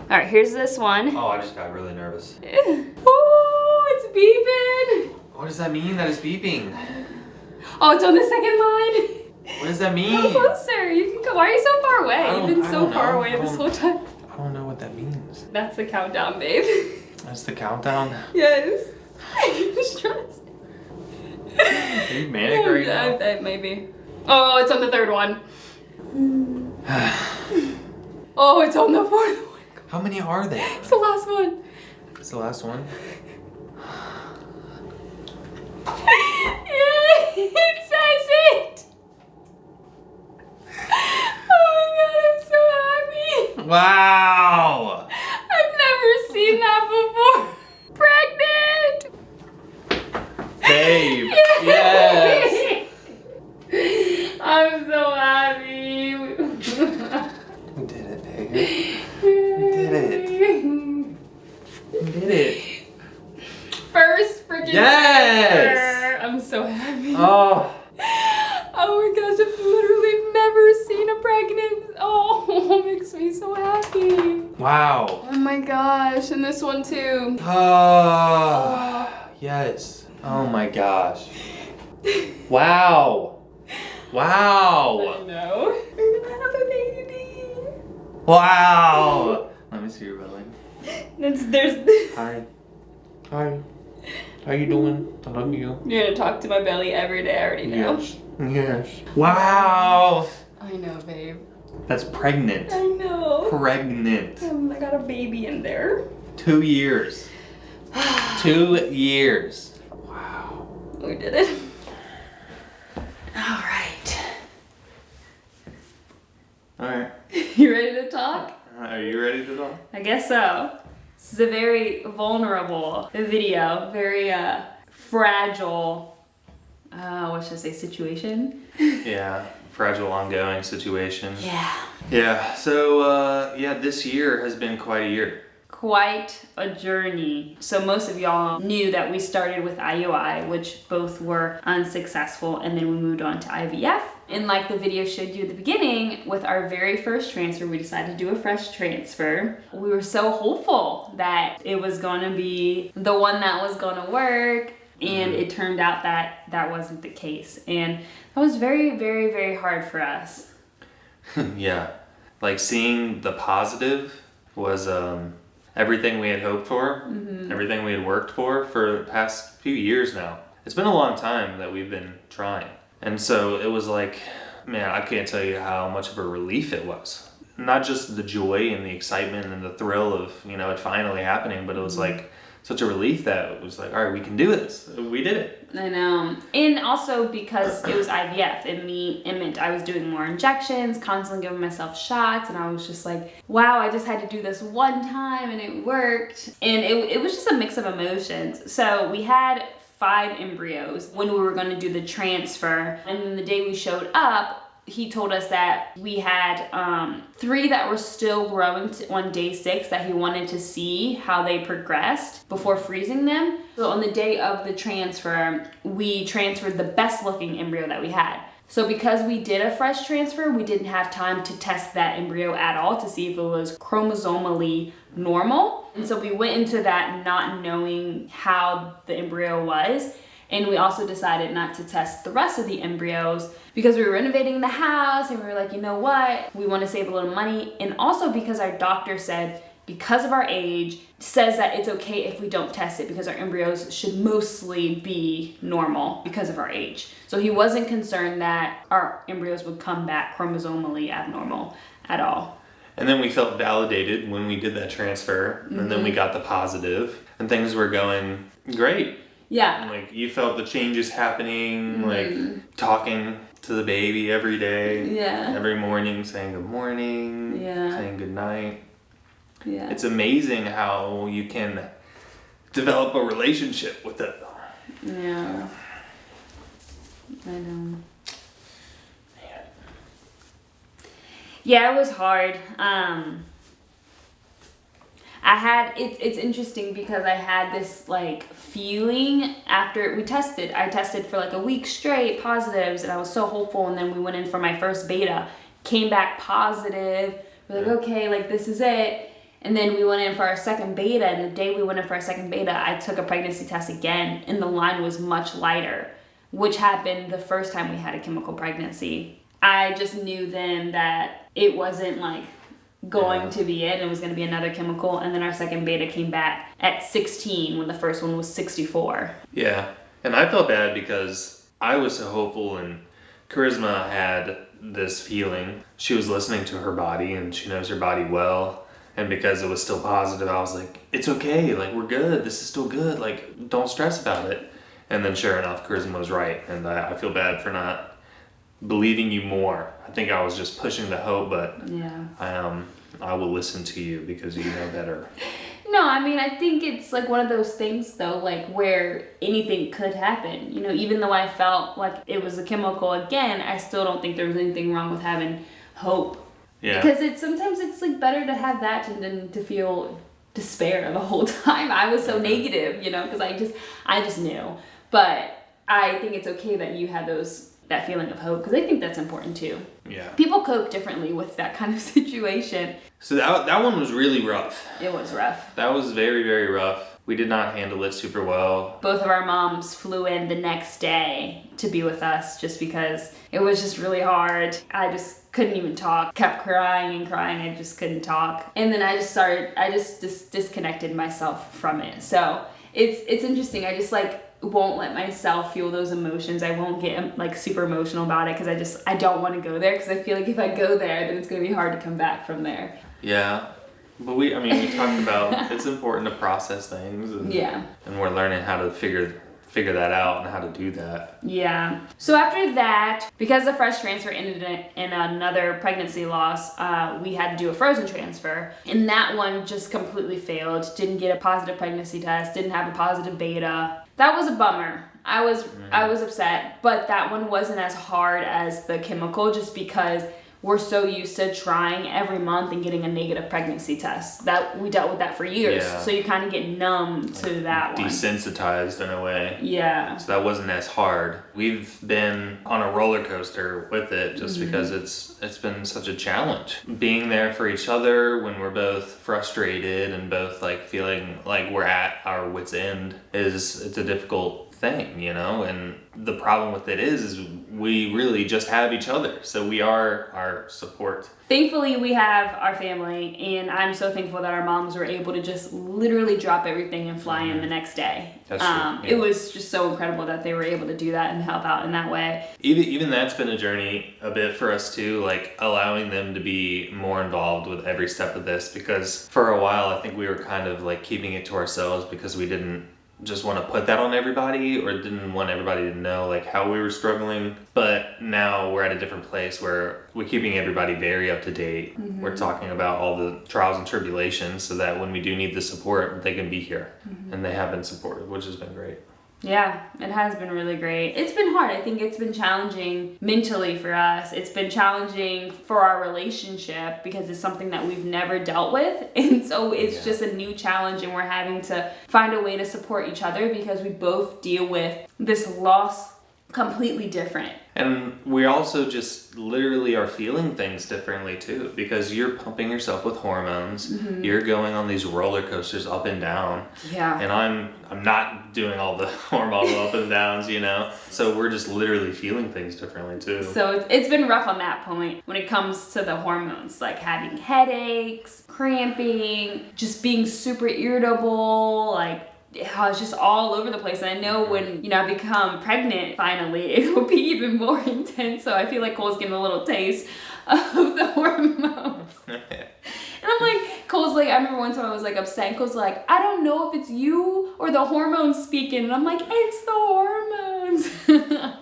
All right, here's this one. Oh, I just got really nervous. Oh, it's beeping. What does that mean that it's beeping? Oh, it's on the second line. What does that mean? Come closer. You can go. Why are you so far away? You've been so far away this whole time. I don't know what that means. That's the countdown, babe. That's the countdown? Yes. I'm stressed. Are you manic right now? Maybe. Oh, it's on the third one. Oh, it's on the fourth one. How many are there? It's the last one. It's the last one? Yeah, it says it. Oh my god, I'm so happy. Wow! I've never seen that before. Pregnant. Babe, yes! I'm so happy. We did it, babe. We did it. We did it. First freaking Yes! transfer. I'm so happy. Oh. Oh my gosh, I've literally never seen a pregnant. Oh, it makes me so happy. Wow. Oh my gosh, and this one too. Yes. Oh my gosh. Wow. Wow. I know. We're gonna have a baby. Wow. Let me see your belly. There's. Hi. Hi. How you doing? I love you. You're gonna talk to my belly every day. I already know. Yes. Yes. Wow. I know, babe. That's pregnant. I know. Pregnant. I got a baby in there. 2 years. 2 years. Wow. We did it. All right. All right. You ready to talk? Are you ready to talk? I guess so. This is a very vulnerable video, very fragile, what should I say, situation? Yeah. Fragile, ongoing situation. Yeah. Yeah. So, this year has been quite a year. Quite a journey. So most of y'all knew that we started with IUI, which both were unsuccessful, and then we moved on to IVF. And like the video showed you at the beginning, with our very first transfer, we decided to do a fresh transfer. We were so hopeful that it was gonna be the one that was gonna work, and it turned out that that wasn't the case. And that was very, very, very hard for us. Yeah. Like seeing the positive was everything we had hoped for, everything we had worked for the past few years now. It's been a long time that we've been trying. And so it was like, man, I can't tell you how much of a relief it was. Not just the joy and the excitement and the thrill of, it finally happening, but it was like such a relief that it was like, all right, we can do this. We did it. I know. And also because it was IVF, it meant I was doing more injections, constantly giving myself shots, and I was just like, wow, I just had to do this one time and it worked. And it was just a mix of emotions. So we had 5 embryos when we were going to do the transfer, and then the day we showed up, he told us that we had 3 that were still growing on day 6 that he wanted to see how they progressed before freezing them. So on the day of the transfer, we transferred the best looking embryo that we had. So because we did a fresh transfer, we didn't have time to test that embryo at all to see if it was chromosomally normal. And so we went into that not knowing how the embryo was. And we also decided not to test the rest of the embryos because we were renovating the house, and we were like, you know what? We want to save a little money. And also because our doctor said, because of our age, says that it's okay if we don't test it because our embryos should mostly be normal because of our age. So he wasn't concerned that our embryos would come back chromosomally abnormal at all. And then we felt validated when we did that transfer, and then we got the positive, and things were going great. Yeah. Like you felt the changes happening, like talking to the baby every day. Yeah. Every morning, saying good morning. Yeah. Saying good night. Yeah. It's amazing how you can develop a relationship with it. Yeah. I know. Yeah, it was hard. It's interesting because I had this like feeling after we tested. I tested for like a week straight, positives, and I was so hopeful, and then we went in for my first beta, came back positive. We're like, okay, like this is it. And then we went in for our second beta, and the day we went in for our second beta, I took a pregnancy test again, and the line was much lighter, which happened the first time we had a chemical pregnancy. I just knew then that it wasn't like going to be it was going to be another chemical. And then our second beta came back at 16 when the first one was 64. Yeah. And I felt bad because I was so hopeful, and Charisma had this feeling. She was listening to her body, and she knows her body well. And because it was still positive, I was like, it's okay. Like, we're good. This is still good. Like, don't stress about it. And then sure enough, Charisma was right. And I feel bad for not believing you more. I think I was just pushing the hope, but I will listen to you because you know better. No, I mean, I think it's like one of those things though, like where anything could happen. You know, even though I felt like it was a chemical again, I still don't think there was anything wrong with having hope. Yeah. Because sometimes it's like better to have that than to feel despair the whole time. I was so negative, you know, because I just knew. But I think it's okay that you had that feeling of hope, because I think that's important too. Yeah. People cope differently with that kind of situation. So that one was really rough. It was rough. That was very, very rough. We did not handle it super well. Both of our moms flew in the next day to be with us just because it was just really hard. I just couldn't even talk. Kept crying and crying. I just couldn't talk. And then I just disconnected myself from it. So it's interesting. I just won't let myself feel those emotions. I won't get like super emotional about it because I don't want to go there, because I feel like if I go there, then it's going to be hard to come back from there. Yeah. But we talked about it's important to process things, and we're learning how to figure that out and how to do that. Yeah. So after that, because the fresh transfer ended in another pregnancy loss, we had to do a frozen transfer, and that one just completely failed. Didn't get a positive pregnancy test, didn't have a positive beta. That was a bummer. I was upset, but that one wasn't as hard as the chemical, just because we're so used to trying every month and getting a negative pregnancy test. That we dealt with that for years. Yeah. So you kind of get numb to that one. Desensitized in a way. Yeah. So that wasn't as hard. We've been on a roller coaster with it just because it's been such a challenge. Being there for each other when we're both frustrated and both like feeling like we're at our wit's end it's a difficult thing, you know. And the problem with it is we really just have each other, so we are our support. Thankfully we have our family, and I'm so thankful that our moms were able to just literally drop everything and fly in the next day. That's true. Yeah. It was just so incredible that they were able to do that and help out in that way. Even that's been a journey a bit for us too, like allowing them to be more involved with every step of this, because for a while I think we were kind of like keeping it to ourselves because we didn't just want to put that on everybody, or didn't want everybody to know like how we were struggling. But now we're at a different place where we're keeping everybody very up to date. We're talking about all the trials and tribulations so that when we do need the support, they can be here. And they have been supportive, which has been great. Yeah, it has been really great. It's been hard. I think it's been challenging mentally for us. It's been challenging for our relationship because it's something that we've never dealt with. And so it's just a new challenge, and we're having to find a way to support each other because we both deal with this loss completely different. And we also just literally are feeling things differently too, because you're pumping yourself with hormones. You're going on these roller coasters up and down. Yeah. And I'm not doing all the hormonal up and downs, you know. So we're just literally feeling things differently too. So it's been rough on that point when it comes to the hormones, like having headaches, cramping, just being super irritable, like it's just all over the place. And I know when, I become pregnant, finally, it will be even more intense. So I feel like Cole's getting a little taste of the hormones. And I'm like, Cole's like, I remember one time I was like upset. Cole's like, I don't know if it's you or the hormones speaking. And I'm like, it's the hormones.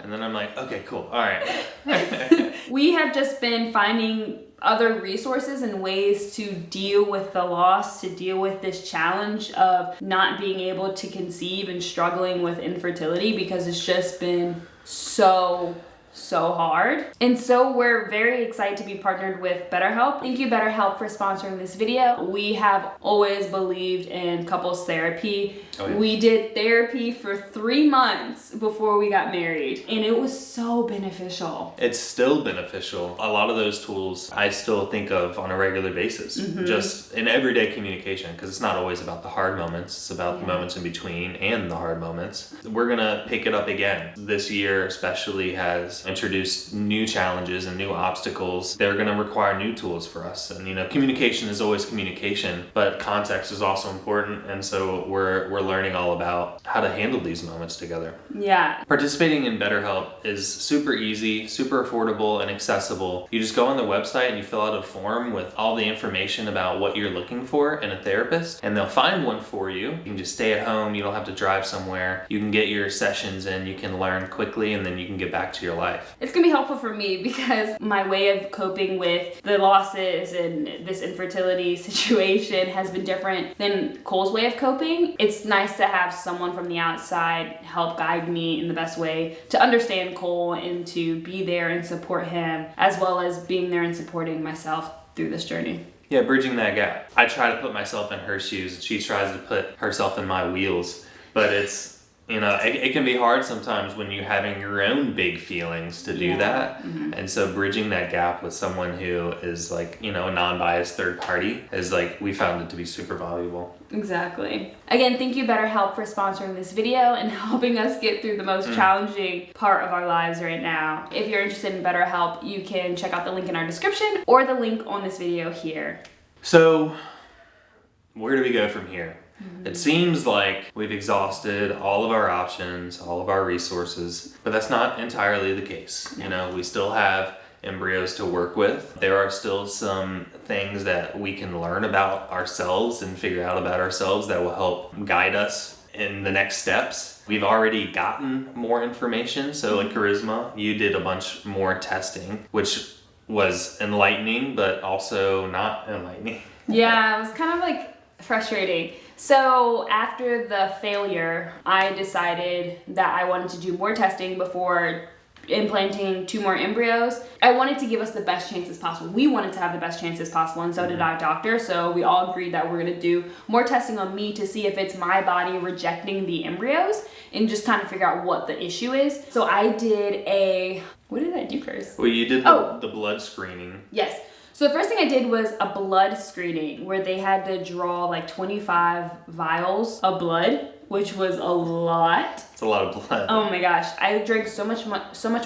And then I'm like, okay, cool. All right. We have just been finding other resources and ways to deal with the loss, to deal with this challenge of not being able to conceive and struggling with infertility, because it's just been so so hard. And so we're very excited to be partnered with BetterHelp. Thank you, BetterHelp, for sponsoring this video. We have always believed in couples therapy. Oh, yeah. We did therapy for 3 months before we got married, and it was so beneficial. It's still beneficial. A lot of those tools I still think of on a regular basis, just in everyday communication, because it's not always about the hard moments. It's about the moments in between and the hard moments. We're gonna pick it up again. This year especially has introduced new challenges and new obstacles. They're gonna require new tools for us. And communication is always communication, but context is also important. And so we're learning all about how to handle these moments together. Yeah. Participating in BetterHelp is super easy, super affordable, and accessible. You just go on the website and you fill out a form with all the information about what you're looking for in a therapist, and they'll find one for you. You can just stay at home. You don't have to drive somewhere. You can get your sessions in. You can learn quickly, and then you can get back to your life. It's gonna be helpful for me because my way of coping with the losses and this infertility situation has been different than Cole's way of coping. It's nice to have someone from the outside help guide me in the best way to understand Cole and to be there and support him, as well as being there and supporting myself through this journey. Yeah, bridging that gap. I try to put myself in her shoes, and she tries to put herself in my wheels, but it's it can be hard sometimes when you're having your own big feelings to do that. And so bridging that gap with someone who is like, a non-biased third party is like, we found it to be super valuable. Exactly. Again, thank you, BetterHelp, for sponsoring this video and helping us get through the most challenging part of our lives right now. If you're interested in BetterHelp, you can check out the link in our description or the link on this video here. So, where do we go from here? It seems like we've exhausted all of our options, all of our resources, but that's not entirely the case. We still have embryos to work with. There are still some things that we can learn about ourselves and figure out about ourselves that will help guide us in the next steps. We've already gotten more information. So like Charisma, you did a bunch more testing, which was enlightening, but also not enlightening. Yeah, it was kind of like frustrating. So after the failure, I decided that I wanted to do more testing before implanting 2 more embryos. I wanted to give us the best chances possible. We wanted to have the best chances possible, and so did our doctor. So we all agreed that we're gonna do more testing on me to see if it's my body rejecting the embryos and just kind of figure out what the issue is. So I did what did I do first? Well, you did the blood screening. Yes. So the first thing I did was a blood screening where they had to draw like 25 vials of blood, which was a lot. It's a lot of blood. Oh my gosh. I drank so much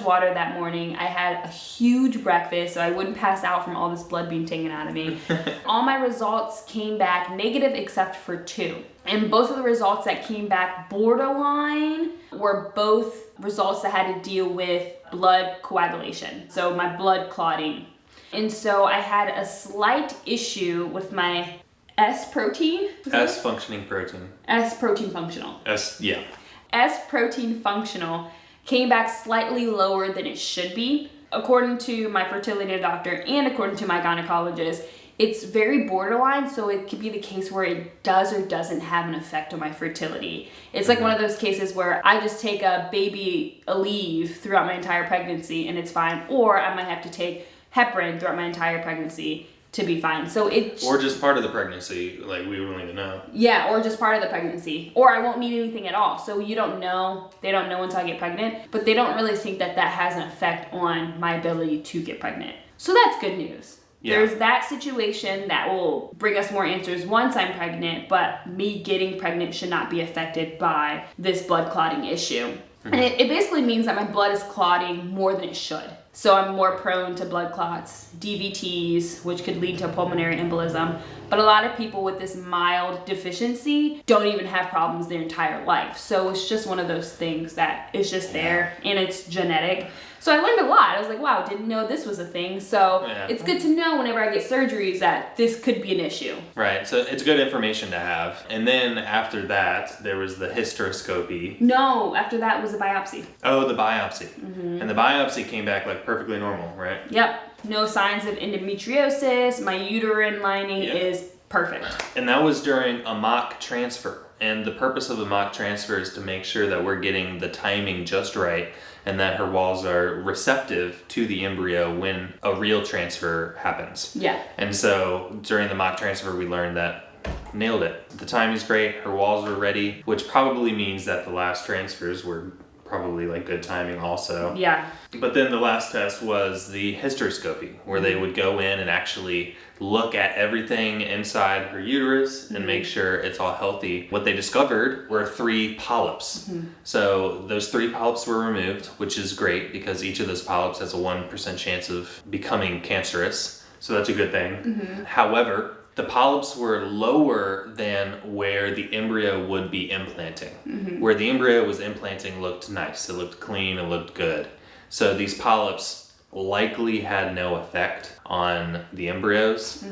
water that morning. I had a huge breakfast so I wouldn't pass out from all this blood being taken out of me. All my results came back negative except for 2. And both of the results that came back borderline were both results that had to deal with blood coagulation. So my blood clotting. And so I had a slight issue with my S protein. S functioning protein. S protein functional. Yeah. S protein functional came back slightly lower than it should be. According to my fertility doctor and according to my gynecologist, it's very borderline, so it could be the case where it does or doesn't have an effect on my fertility. It's like one of those cases where I just take a baby Aleve throughout my entire pregnancy and it's fine, or I might have to take heparin throughout my entire pregnancy to be fine. So or just part of the pregnancy, like we don't even know. Yeah, or just part of the pregnancy. Or I won't need anything at all. So you don't know, they don't know until I get pregnant, but they don't really think that has an effect on my ability to get pregnant. So that's good news. Yeah. There's that situation that will bring us more answers once I'm pregnant, but me getting pregnant should not be affected by this blood clotting issue. And it basically means that my blood is clotting more than it should. So I'm more prone to blood clots, DVTs, which could lead to pulmonary embolism. But a lot of people with this mild deficiency don't even have problems their entire life. So it's just one of those things that is just there and it's genetic. So I learned a lot. I was like, wow, didn't know this was a thing. So it's good to know whenever I get surgeries that this could be an issue. Right. So it's good information to have. And then after that, there was the hysteroscopy. No, after that was a biopsy. Oh, the biopsy. And the biopsy came back like perfectly normal, right? Yep. No signs of endometriosis. My uterine lining is perfect. And that was during a mock transfer. And the purpose of a mock transfer is to make sure that we're getting the timing just right and that her walls are receptive to the embryo when a real transfer happens. Yeah. And so during the mock transfer, we learned that nailed it. The timing's great, her walls were ready, which probably means that the last transfers were probably like good timing also. Yeah. But then the last test was the hysteroscopy, where they would go in and actually look at everything inside her uterus and make sure it's all healthy. What they discovered were 3 polyps. So those 3 polyps were removed, which is great because each of those polyps has a 1% chance of becoming cancerous. So that's a good thing. However, the polyps were lower than where the embryo would be implanting. Where the embryo was implanting looked nice, it looked clean, it looked good. So these polyps likely had no effect on the embryos.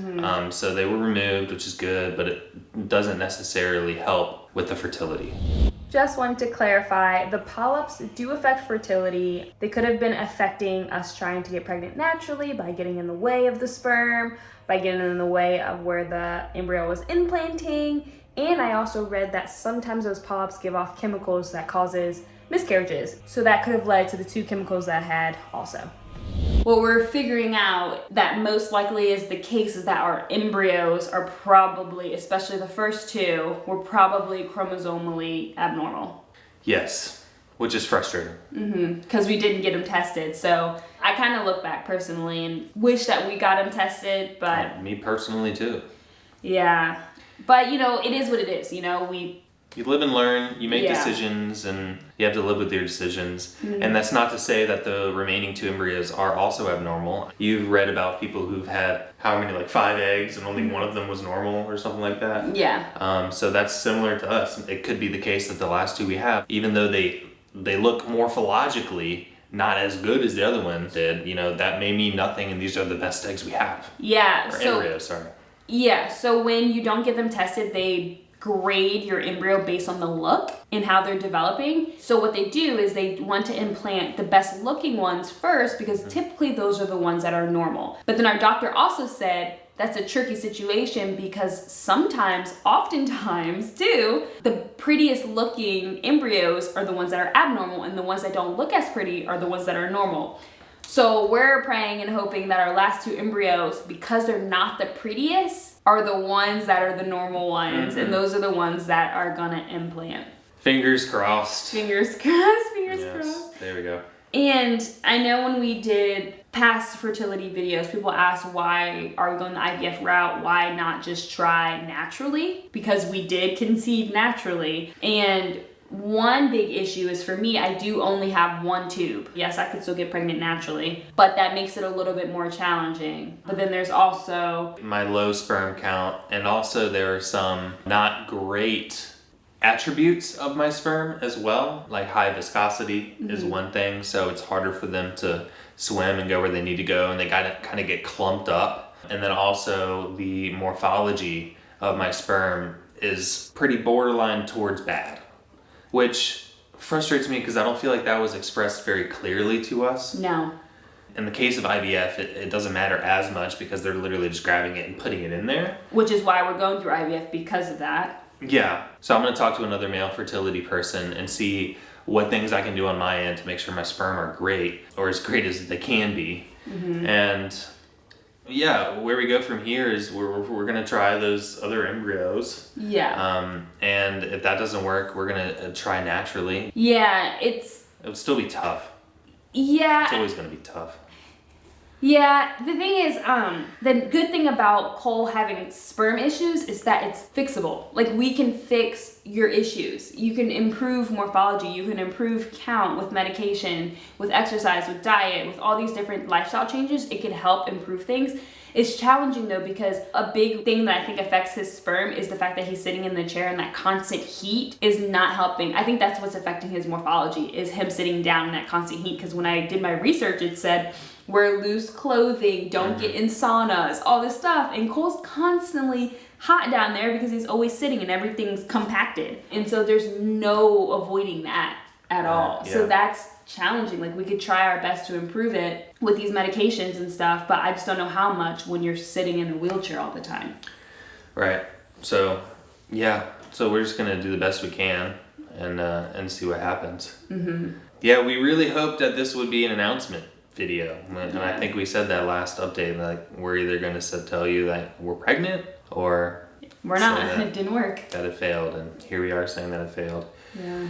So they were removed, which is good, but it doesn't necessarily help with the fertility. Just wanted to clarify, the polyps do affect fertility. They could have been affecting us trying to get pregnant naturally by getting in the way of the sperm, by getting in the way of where the embryo was implanting. And I also read that sometimes those polyps give off chemicals that causes miscarriages. So that could have led to the 2 chemicals that I had also. What we're figuring out that most likely is the case is that our embryos are probably, especially the first 2, were probably chromosomally abnormal. Yes, which is frustrating. Because we didn't get them tested. So I kind of look back personally and wish that we got them tested, but... Me personally too. Yeah. But, you know, it is what it is. You know, You live and learn, you make decisions, and you have to live with your decisions. And that's not to say that the remaining 2 embryos are also abnormal. You've read about people who've had, how many, like 5 eggs, and only one of them was normal or something like that. Yeah. So that's similar to us. It could be the case that the last 2 we have, even though they look morphologically not as good as the other ones did, you know, that may mean nothing, and these are the best eggs we have. Yeah. Or embryos, sorry. Yeah, so when you don't get them tested, they grade your embryo based on the look and how they're developing. So what they do is they want to implant the best looking ones first because typically those are the ones that are normal. But then our doctor also said that's a tricky situation because sometimes, oftentimes too, the prettiest looking embryos are the ones that are abnormal and the ones that don't look as pretty are the ones that are normal. So we're praying and hoping that our last 2 embryos, because they're not the prettiest, are the ones that are the normal ones, and those are the ones that are gonna implant. Fingers crossed. Fingers crossed, fingers crossed. There we go. And I know when we did past fertility videos, people asked why are we going the IVF route? Why not just try naturally? Because we did conceive naturally. And one big issue is for me, I do only have 1 tube. Yes, I could still get pregnant naturally, but that makes it a little bit more challenging. But then there's also my low sperm count, and also there are some not great attributes of my sperm as well. Like high viscosity is one thing, so it's harder for them to swim and go where they need to go, and they gotta kind of get clumped up. And then also the morphology of my sperm is pretty borderline towards bad, which frustrates me because I don't feel like that was expressed very clearly to us. no. In the case of IVF, it doesn't matter as much because they're literally just grabbing it and putting it in there. Which is why we're going through IVF, because of that. Yeah. So I'm going to talk to another male fertility person and see what things I can do on my end to make sure my sperm are great, or as great as they can be. And yeah, where we go from here is we're gonna try those other embryos. Yeah. And if that doesn't work, we're gonna try naturally. Yeah, It would still be tough. yeah. It's always gonna be tough. Yeah, the thing is, the good thing about Cole having sperm issues is that it's fixable. Like, we can fix your issues. You can improve morphology, you can improve count with medication, with exercise, with diet, with all these different lifestyle changes. It can help improve things. It's challenging though, because a big thing that I think affects his sperm is the fact that he's sitting in the chair and that constant heat is not helping. I think that's what's affecting his morphology, is him sitting down in that constant heat. Because when I did my research, it said wear loose clothing, don't get in saunas, all this stuff. And Cole's constantly hot down there because he's always sitting and everything's compacted. And so there's no avoiding that at all. Yeah. So that's challenging. Like, we could try our best to improve it with these medications and stuff, but I just don't know how much when you're sitting in a wheelchair all the time. Right. So, yeah, So we're just gonna do the best we can and see what happens. Yeah, we really hoped that this would be an announcement video, and I think we said that last update, like we're either gonna tell you that we're pregnant or we're not. It didn't work. That it failed, and here we are saying that it failed. Yeah.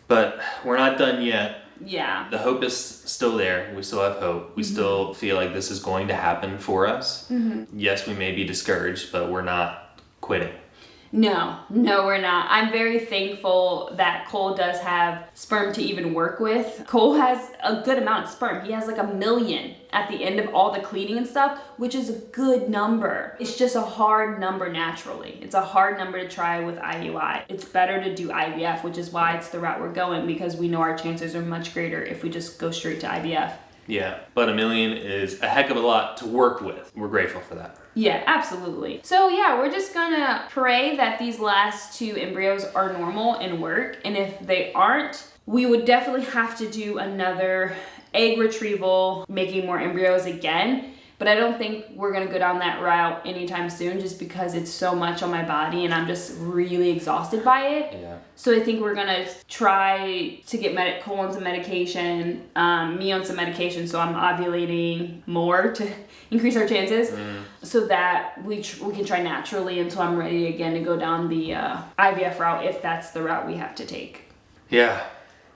But we're not done yet. Yeah. The hope is still there. We still have hope. We still feel like this is going to happen for us. Yes, we may be discouraged, but we're not quitting. No, we're not. I'm very thankful that Cole does have sperm to even work with. Cole has a good amount of sperm. He has like 1 million at the end of all the cleaning and stuff, which is a good number. It's just a hard number naturally. It's a hard number to try with IUI. It's better to do IVF, which is why it's the route we're going, because we know our chances are much greater if we just go straight to IVF. Yeah, but 1 million is a heck of a lot to work with. We're grateful for that. Yeah, absolutely. So yeah, we're just gonna pray that these last 2 embryos are normal and work. And if they aren't, we would definitely have to do another egg retrieval, making more embryos again. But I don't think we're gonna go down that route anytime soon, just because it's so much on my body and I'm just really exhausted by it. Yeah. So I think we're gonna try to get Cole on some medication, me on some medication, so I'm ovulating more to increase our chances, so that we can try naturally until I'm ready again to go down the IVF route, if that's the route we have to take. Yeah,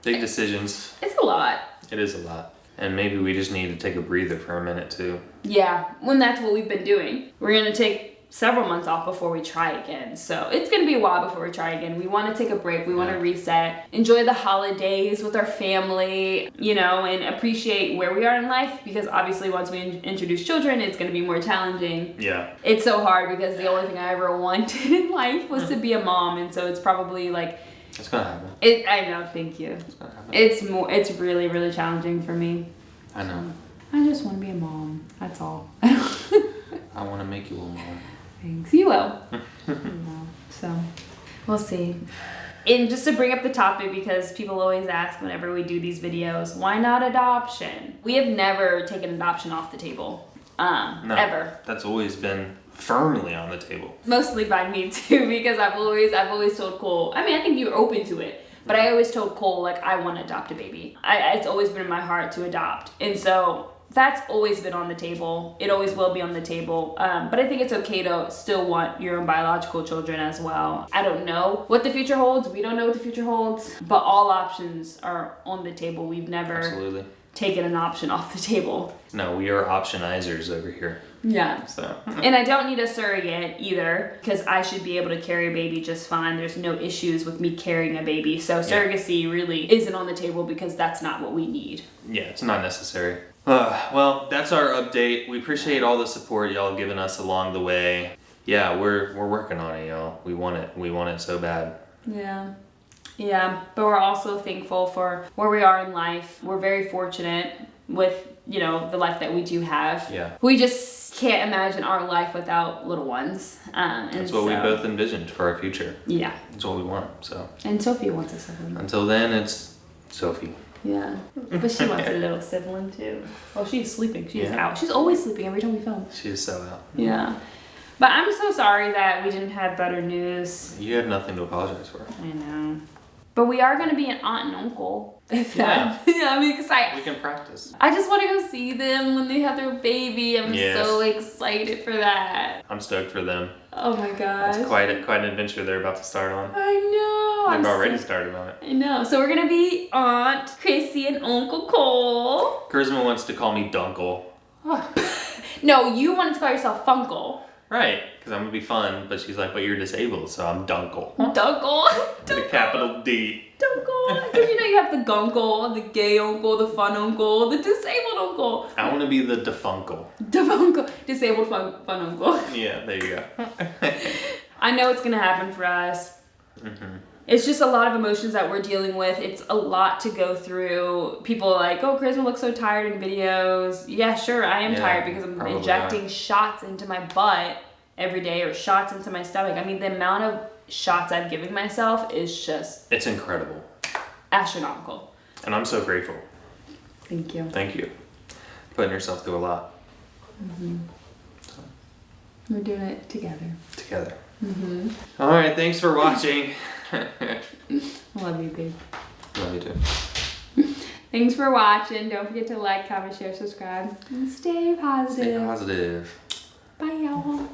big decisions. It's a lot. It is a lot. And maybe we just need to take a breather for a minute too. Yeah, when that's what we've been doing. We're gonna take several months off before we try again. So it's gonna be a while before we try again. We wanna take a break, we wanna reset, enjoy the holidays with our family, and appreciate where we are in life, because obviously once we introduce children, it's gonna be more challenging. Yeah. It's so hard because the only thing I ever wanted in life was to be a mom, and so it's probably like, it's gonna happen. I know, thank you. It's gonna happen. It's really, really challenging for me. I know. I just want to be a mom. That's all. I want to make you a mom. Thanks. You will. So, we'll see. And just to bring up the topic, because people always ask whenever we do these videos, why not adoption? We have never taken adoption off the table. No, ever. That's always been firmly on the table. Mostly by me too, because I've always told Cole. I mean, I think you were open to it. But I always told Cole, like, I want to adopt a baby. It's always been in my heart to adopt. And so that's always been on the table. It always will be on the table. But I think it's okay to still want your own biological children as well. I don't know what the future holds. We don't know what the future holds. But all options are on the table. We've never taken an option off the table. No, we are optionizers over here. Yeah. So. And I don't need a surrogate either, because I should be able to carry a baby just fine. There's no issues with me carrying a baby. So surrogacy really isn't on the table, because that's not what we need. Yeah, it's not necessary. Well, that's our update. We appreciate all the support y'all have given us along the way. Yeah, we're working on it, y'all. We want it. We want it so bad. Yeah. Yeah, but we're also thankful for where we are in life. We're very fortunate with, the life that we do have. Yeah. We just can't imagine our life without little ones. That's what we both envisioned for our future. Yeah. That's what we want, so. And Sophie wants a sibling. Until then, it's Sophie. Yeah. But she wants a little sibling too. Well, she's sleeping. She's out. She's always sleeping every time we film. She's so out. Yeah. But I'm so sorry that we didn't have better news. You had nothing to apologize for. I know. But we are going to be an aunt and uncle. If Yeah. I mean, because we can practice. I just want to go see them when they have their baby. I'm so excited for that. I'm stoked for them. Oh my gosh. It's quite an adventure they're about to start on. I know. They've already started on it. I know. So we're going to be Aunt Chrissy and Uncle Cole. Charisma wants to call me Dunkle. No, you wanted to call yourself Funkle. Right, because I'm going to be fun, but she's like, but you're disabled, so I'm Dunkle. Dunkle? With a capital D. Dunkle. Because you have the gunkle, the gay uncle, the fun uncle, the disabled uncle. I want to be the defunkle. Defunkle. Disabled fun uncle. Yeah, there you go. I know it's going to happen for us. Mm-hmm. It's just a lot of emotions that we're dealing with. It's a lot to go through. People are like, oh, Charisma looks so tired in videos. Yeah, sure, I am tired because I'm injecting shots into my butt every day, or shots into my stomach. I mean, the amount of shots I've given myself is just... It's incredible. Astronomical. And I'm so grateful. Thank you. Thank you. Putting yourself through a lot. Mm-hmm. We're doing it together. Together. All right, thanks for watching. Love you, babe. Love you too. Thanks for watching. Don't forget to like, comment, share, subscribe, and stay positive. Stay positive. Bye, y'all.